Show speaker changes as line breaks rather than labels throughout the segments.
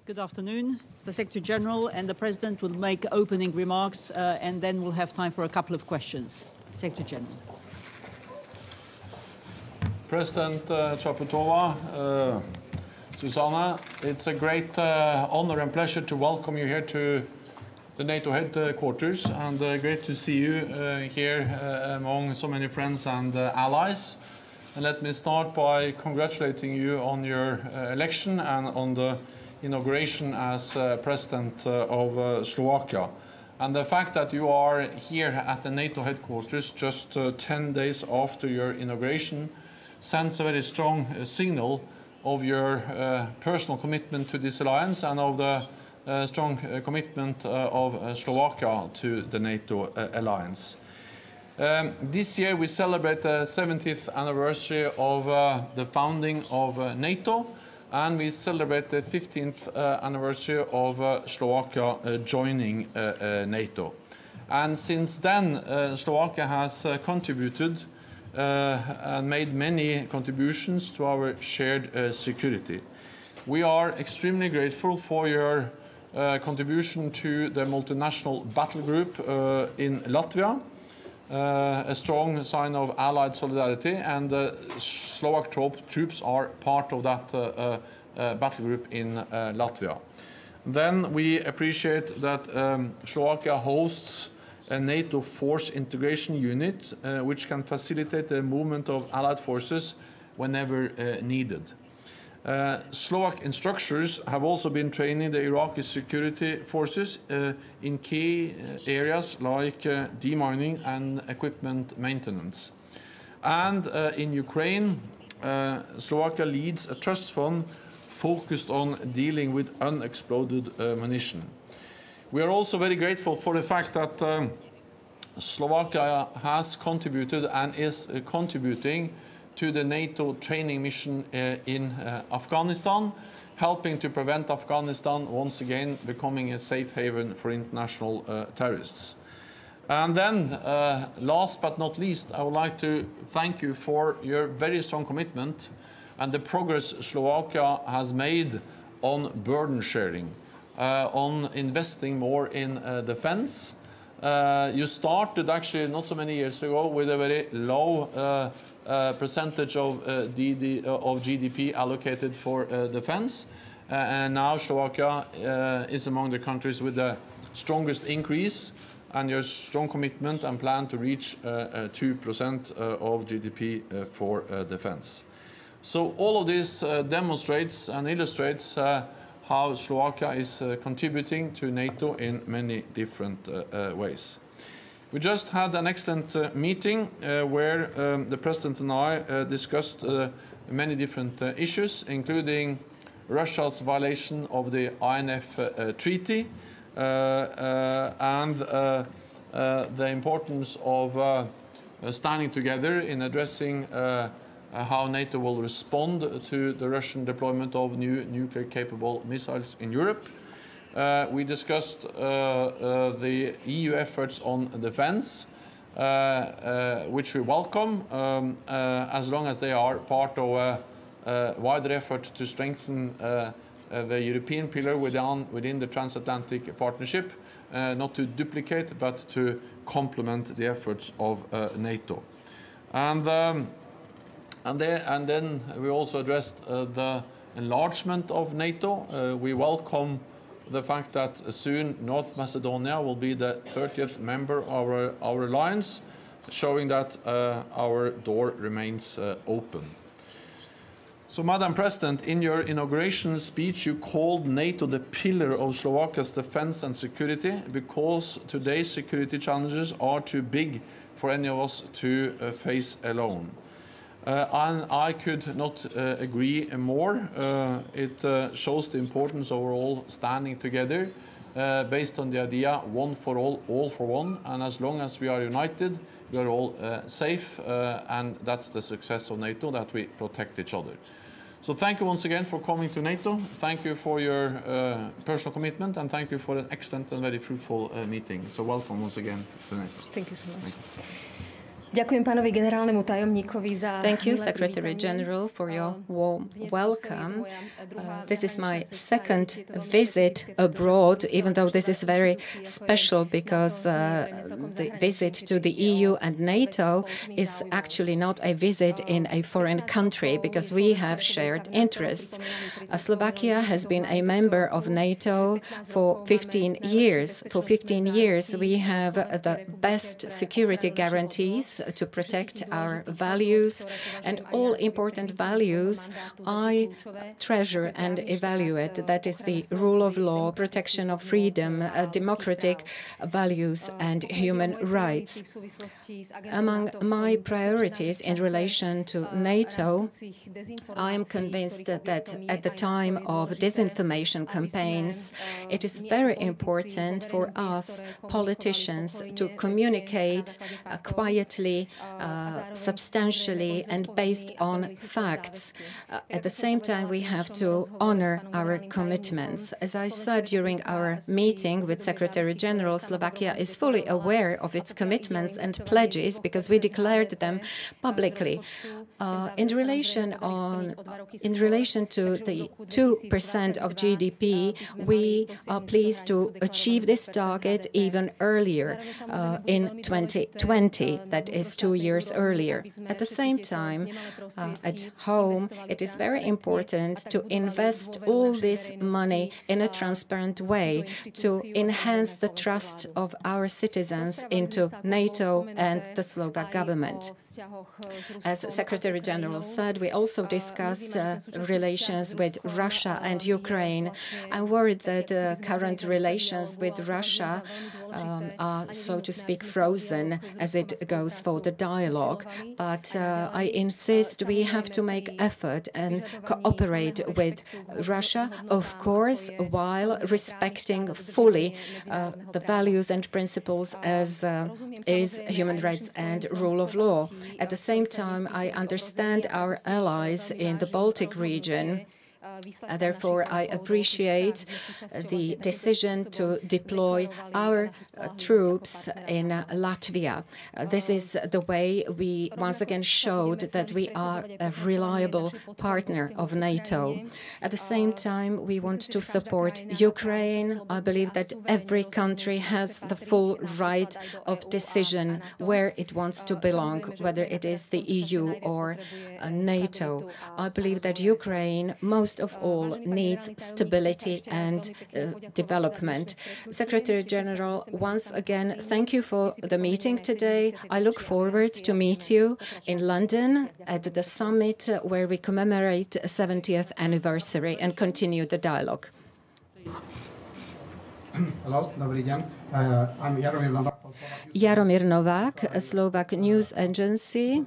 Good afternoon. The Secretary General and the President will make opening remarks and then we'll have time for a couple of questions. Secretary General.
President Čaputová, Zuzana, it's a great honor and pleasure to welcome you here to the NATO headquarters, and great to see you here among so many friends and allies. And let me start by congratulating you on your election and on the inauguration as President of Slovakia. And the fact that you are here at the NATO headquarters just 10 days after your inauguration sends a very strong signal of your personal commitment to this alliance and of the strong commitment of Slovakia to the NATO alliance. This year we celebrate the 70th anniversary of the founding of NATO, and we celebrate the 15th anniversary of Slovakia joining NATO. And since then, Slovakia has contributed and made many contributions to our shared security. We are extremely grateful for your contribution to the multinational battle group in Latvia, a strong sign of allied solidarity, and the Slovak troops are part of that battle group in Latvia. Then we appreciate that Slovakia hosts a NATO force integration unit which can facilitate the movement of allied forces whenever needed. Slovak instructors have also been training the Iraqi security forces in key areas like demining and equipment maintenance. And in Ukraine, Slovakia leads a trust fund focused on dealing with unexploded munition. We are also very grateful for the fact that Slovakia has contributed and is contributing to the NATO training mission in Afghanistan, helping to prevent Afghanistan once again becoming a safe haven for international terrorists. And then, last but not least, I would like to thank you for your very strong commitment and the progress Slovakia has made on burden sharing, on investing more in defense. You started actually not so many years ago with a very low percentage of GDP allocated for defense, and now Slovakia is among the countries with the strongest increase, and your strong commitment and plan to reach 2% of GDP for defense. So all of this demonstrates and illustrates how Slovakia is contributing to NATO in many different ways. We just had an excellent meeting where the President and I discussed many different issues, including Russia's violation of the INF Treaty and the importance of standing together in addressing how NATO will respond to the Russian deployment of new nuclear-capable missiles in Europe. We discussed the EU efforts on defense, which we welcome, as long as they are part of a wider effort to strengthen the European pillar within the transatlantic partnership, not to duplicate but to complement the efforts of NATO. And then we also addressed the enlargement of NATO. We welcome the fact that soon North Macedonia will be the 30th member of our alliance, showing that our door remains open. So, Madam President, in your inauguration speech, you called NATO the pillar of Slovakia's defense and security because today's security challenges are too big for any of us to face alone. And I could not agree more. It shows the importance of all standing together based on the idea one for all for one. And as long as we are united, we are all safe. And that's the success of NATO, that we protect each other. So thank you once again for coming to NATO. Thank you for your personal commitment, and thank you for an excellent and very fruitful meeting. So welcome once again to NATO.
Thank you so much. Ďakujem pánovi generálnemu tajomníkovi za
Thank you,
milé
Secretary
privítanie.
General, for your warm welcome. This is my second visit abroad, even though this is very special because the visit to the EU and NATO is actually not a visit in a foreign country because we have shared interests. Slovakia has been a member of NATO for 15 years. For 15 years, we have the best security guarantees to protect our values, and all important values I treasure and evaluate. That is the rule of law, protection of freedom, democratic values and human rights. Among my priorities in relation to NATO, I am convinced that at the time of disinformation campaigns, it is very important for us politicians to communicate quietly, substantially and based on facts. At the same time, we have to honor our commitments. As I said during our meeting with Secretary General, Slovakia is fully aware of its commitments and pledges because we declared them publicly. In relation to the 2% of GDP, we are pleased to achieve this target even earlier in 2020, that is 2 years earlier. At the same time, at home, it is very important to invest all this money in a transparent way to enhance the trust of our citizens into NATO and the Slovak government. As Secretary General said, we also discussed relations with Russia and Ukraine. I'm worried that the current relations with Russia are, so to speak, frozen as it goes for the dialogue. But I insist we have to make effort and cooperate with Russia, of course, while respecting fully the values and principles as is human rights and rule of law. At the same time, I understand our allies in the Baltic region. Therefore, I appreciate the decision to deploy our troops in Latvia. This is the way we once again showed that we are a reliable partner of NATO. At the same time, we want to support Ukraine. I believe that every country has the full right of decision where it wants to belong, whether it is the EU or NATO. I believe that Ukraine, most of all, needs stability and development. Secretary General, once again, thank you for the meeting today. I look forward to meet you in London at the summit where we commemorate 70th anniversary and continue the dialogue.
Hello, dobrý deň. I'm Jaromír Novák.
Jaromír Novák, a Slovak news agency.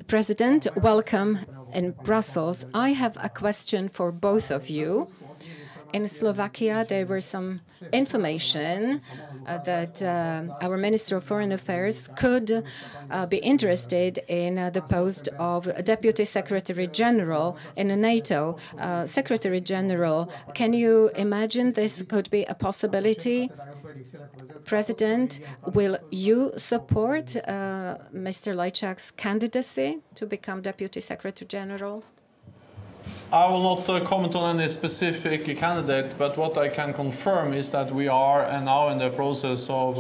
President, welcome in Brussels. I have a question for both of you. In Slovakia, there was some information that our Minister of Foreign Affairs could be interested in the post of Deputy Secretary General in NATO. Secretary General, can you imagine this could be a possibility? President, will you support Mr. Lajčák's candidacy to become Deputy Secretary General?
I will not comment on any specific candidate, but what I can confirm is that we are now in the process of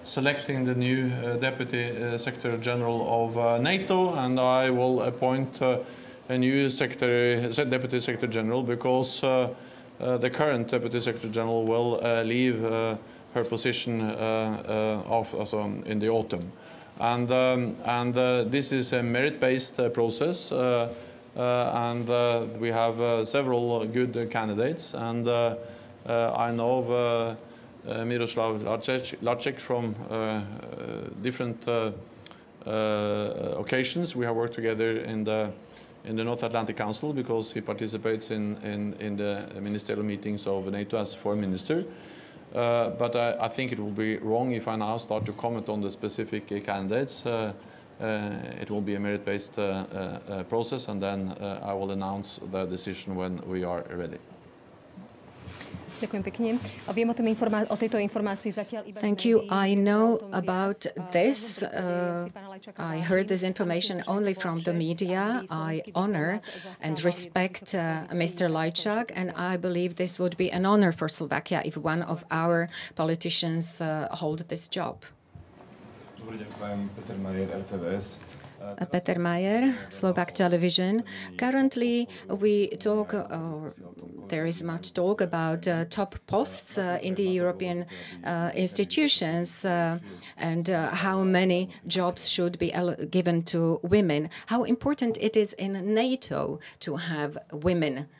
selecting the new Deputy Secretary General of NATO, and I will appoint a new Deputy Secretary General because the current Deputy Secretary General will leave her position in the autumn. And this is a merit-based process. And we have several good candidates, and I know Miroslav Lajčák from different occasions. We have worked together in the North Atlantic Council because he participates in the ministerial meetings of NATO as foreign minister. But I think it will be wrong if I now start to comment on the specific candidates. It will be a merit-based process, and then I will announce the decision when we are ready.
Ďakujem pekne. Viem o tejto informácii zatiaľ iba
Thank you. I know about this. I heard this information only from the media. I honor and respect Mr. Lajčák, and I believe this would be an honor for Slovakia if one of our politicians hold this job.
Dobrý deň, prajem Peter Majer, RTVS.
Peter Mayer, Slovak Television. Currently, we talk, there is much talk about top posts in the European institutions and how many jobs should be given to women. How important it is in NATO to have women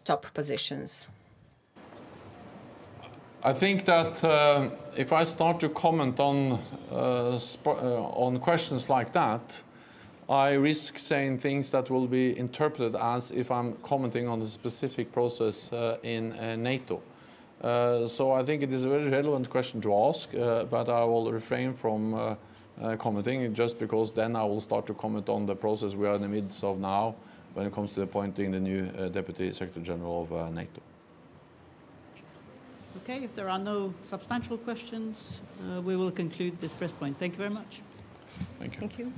top positions.
I think that if I start to comment on questions like that, I risk saying things that will be interpreted as if I'm commenting on a specific process in NATO. So I think it is a very relevant question to ask, but I will refrain from commenting just because then I will start to comment on the process we are in the midst of now when it comes to appointing the new Deputy Secretary General of NATO.
Okay, if there are no substantial questions, we will conclude this press point. Thank you very much.
Thank you.
Thank you.